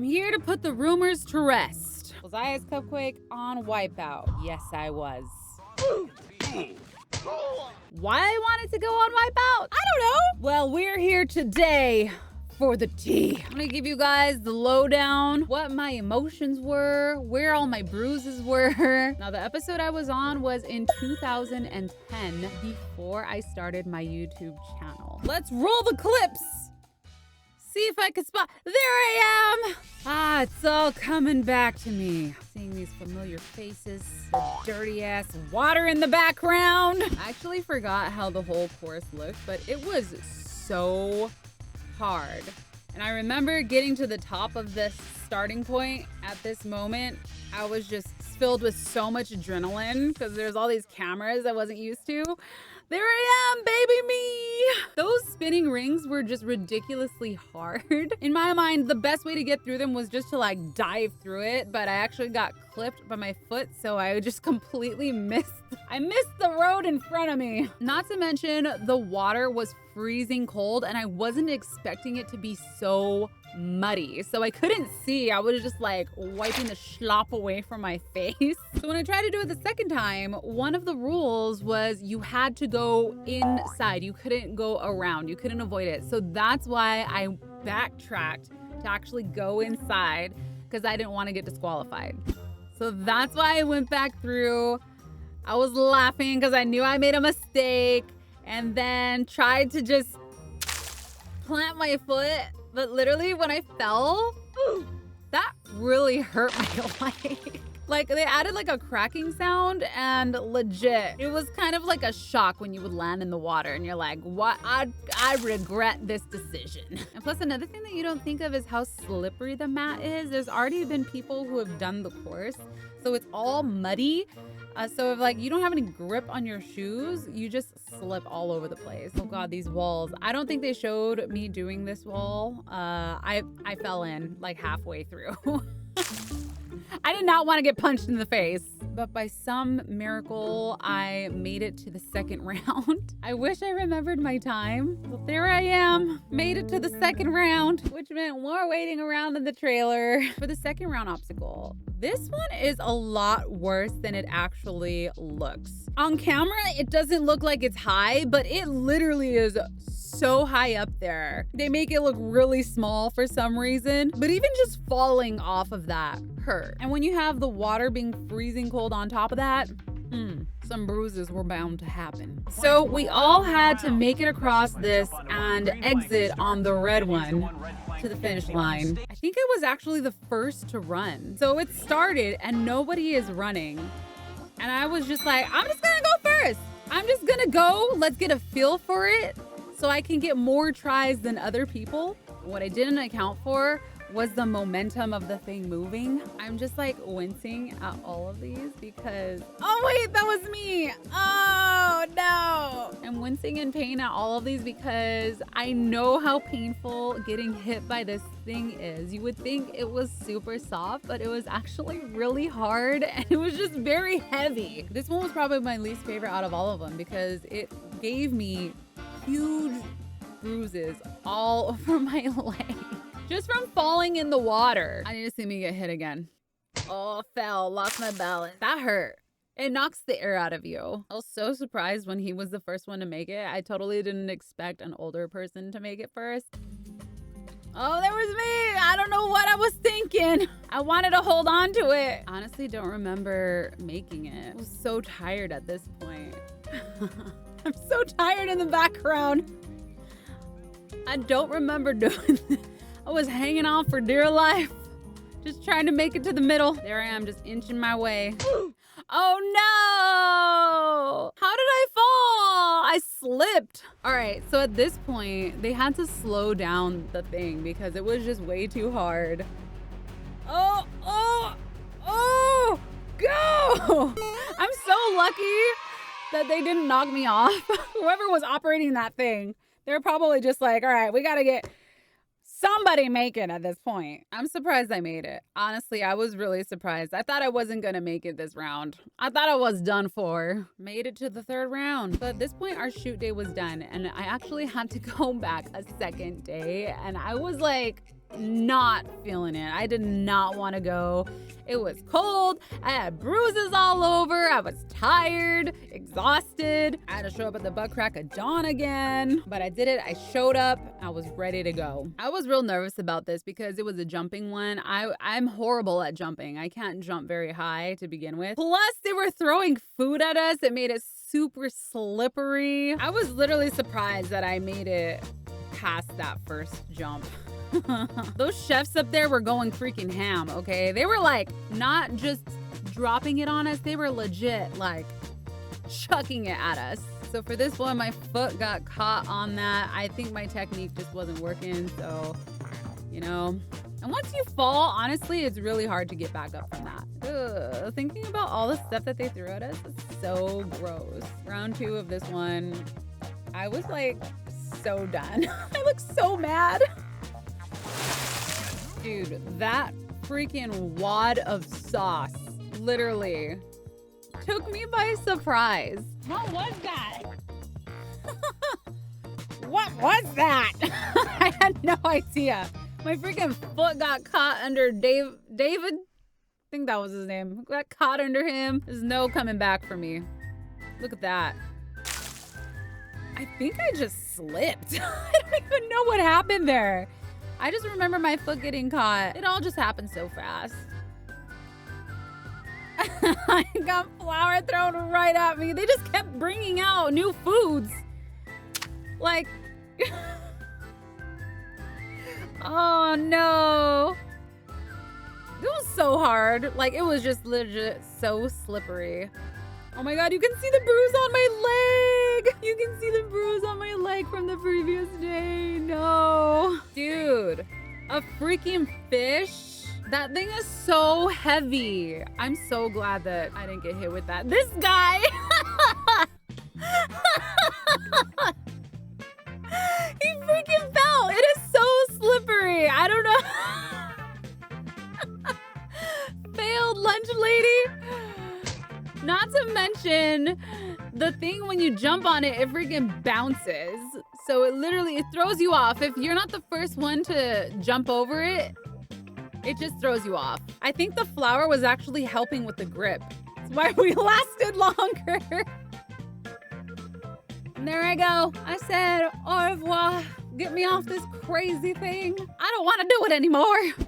I'm here to put the rumors to rest. Was I as Cupquake on Wipeout? Yes, I was. Why I wanted to go on Wipeout? I don't know. Well, we're here today for the tea. I'm gonna give you guys the lowdown, what my emotions were, where all my bruises were. Now, the episode I was on was in 2010, before I started my YouTube channel. Let's roll the clips. See if I can spot. There I am. Ah, it's all coming back to me. Seeing these familiar faces, the dirty ass water in the background. I actually forgot how the whole course looked, but it was so hard. And I remember getting to the top of this starting point at this moment. I was just filled with so much adrenaline because there's all these cameras I wasn't used to. There I am, baby me. Those spinning rings were just ridiculously hard. In my mind, the best way to get through them was just to like dive through it, but I actually got clipped by my foot, so I just completely missed the road in front of me. Not to mention, the water was freezing cold and I wasn't expecting it to be so muddy. So I couldn't see. I was just like wiping the slop away from my face. So when I tried to do it the second time, one of the rules was you had to go inside. You couldn't go around. You couldn't avoid it. So that's why I backtracked to actually go inside, because I didn't want to get disqualified. So that's why I went back through. I was laughing because I knew I made a mistake, and then tried to just plant my foot. But literally when I fell, that really hurt my leg. Like they added like a cracking sound, and legit, it was kind of like a shock when you would land in the water and you're like, what? I regret this decision. And plus, another thing that you don't think of is how slippery the mat is. There's already been people who have done the course, so it's all muddy. So if like you don't have any grip on your shoes, you just slip all over the place. Oh God, these walls. I don't think they showed me doing this wall. I fell in like halfway through. I did not want to get punched in the face. But by some miracle, I made it to the second round. I wish I remembered my time. But there I am, made it to the second round, which meant more waiting around in the trailer for the second round obstacle. This one is a lot worse than it actually looks. On camera, it doesn't look like it's high, but it literally is so high up there. They make it look really small for some reason, but even just falling off of that hurt. And when you have the water being freezing cold on top of that, some bruises were bound to happen. So we all had to make it across this and exit on the red one to the finish line. I think I was actually the first to run. So it started and nobody is running. And I was just like, I'm just gonna go first. I'm just gonna go. Let's get a feel for it so I can get more tries than other people. What I didn't account for was the momentum of the thing moving. I'm just like wincing at all of these because, oh wait, that was me. Oh no. I'm wincing in pain at all of these because I know how painful getting hit by this thing is. You would think it was super soft, but it was actually really hard and it was just very heavy. This one was probably my least favorite out of all of them because it gave me huge bruises all over my leg. Just from falling in the water. I need to see me get hit again. Oh, fell, lost my balance. That hurt. It knocks the air out of you. I was so surprised when he was the first one to make it. I totally didn't expect an older person to make it first. Oh, there was me. I don't know what I was thinking. I wanted to hold on to it. Honestly, don't remember making it. I was so tired at this point. I'm so tired in the background. I don't remember doing this. I was hanging on for dear life, just trying to make it to the middle. There I am, just inching my way. Oh no! How did I fall? I slipped. All right, so at this point, they had to slow down the thing because it was just way too hard. Oh, go! I'm so lucky that they didn't knock me off. Whoever was operating that thing, they're probably just like, all right, we gotta get somebody make it at this point. I'm surprised I made it. Honestly, I was really surprised. I thought I wasn't gonna make it this round. I thought I was done for. Made it to the third round. But at this point, our shoot day was done, and I actually had to go back a second day, and I was like not feeling it. I did not want to go. It was cold. I had bruises all over. I was tired, exhausted. I had to show up at the butt crack of dawn again. But I did it. I showed up. I was ready to go. I was real nervous about this because it was a jumping one. I'm horrible at jumping. I can't jump very high to begin with. Plus, they were throwing food at us. It made it super slippery. I was literally surprised that I made it past that first jump. Those chefs up there were going freaking ham, okay? They were like not just dropping it on us, they were legit like chucking it at us. So for this one, my foot got caught on that. I think my technique just wasn't working, so, you know. And once you fall, honestly, it's really hard to get back up from that. Ugh, thinking about all the stuff that they threw at us is so gross. Round 2 of this one, I was like so done. I look so mad. Dude, that freaking wad of sauce literally took me by surprise. What was that? What was that? I had no idea. My freaking foot got caught under David. I think that was his name. Got caught under him. There's no coming back for me. Look at that. I think I just slipped. I don't even know what happened there. I just remember my foot getting caught. It all just happened so fast. I got flour thrown right at me. They just kept bringing out new foods. Like, oh no. It was so hard. Like, it was just legit so slippery. Oh my God, you can see the bruise on my leg. You can see the bruise on my leg from the previous day. No. Dude, a freaking fish? That thing is so heavy. I'm so glad that I didn't get hit with that. This guy. He freaking fell. It is so slippery. I don't know. Failed lunch lady. Not to mention, the thing when you jump on it, it freaking bounces. So it throws you off. If you're not the first one to jump over it, it just throws you off. I think the flour was actually helping with the grip. That's why we lasted longer. And there I go. I said, au revoir. Get me off this crazy thing. I don't want to do it anymore.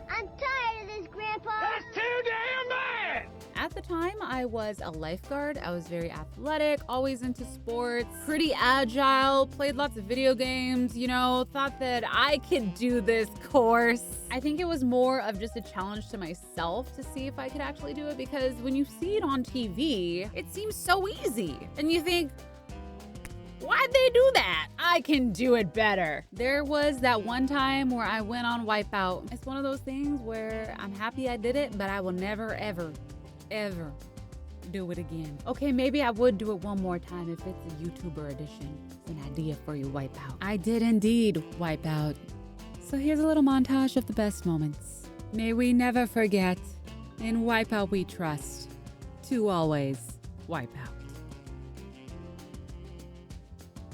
I'm tired of this, Grandpa. That's too damn bad! At the time, I was a lifeguard. I was very athletic, always into sports, pretty agile, played lots of video games, you know, thought that I could do this course. I think it was more of just a challenge to myself to see if I could actually do it, because when you see it on TV, it seems so easy. And you think, why'd they do that? I can do it better. There was that one time where I went on Wipeout. It's one of those things where I'm happy I did it, but I will never, ever do it again. Okay, maybe I would do it one more time if it's a YouTuber edition. It's an idea for you, Wipeout. I did indeed wipe out. So here's a little montage of the best moments. May we never forget, in Wipeout we trust, to always wipe out.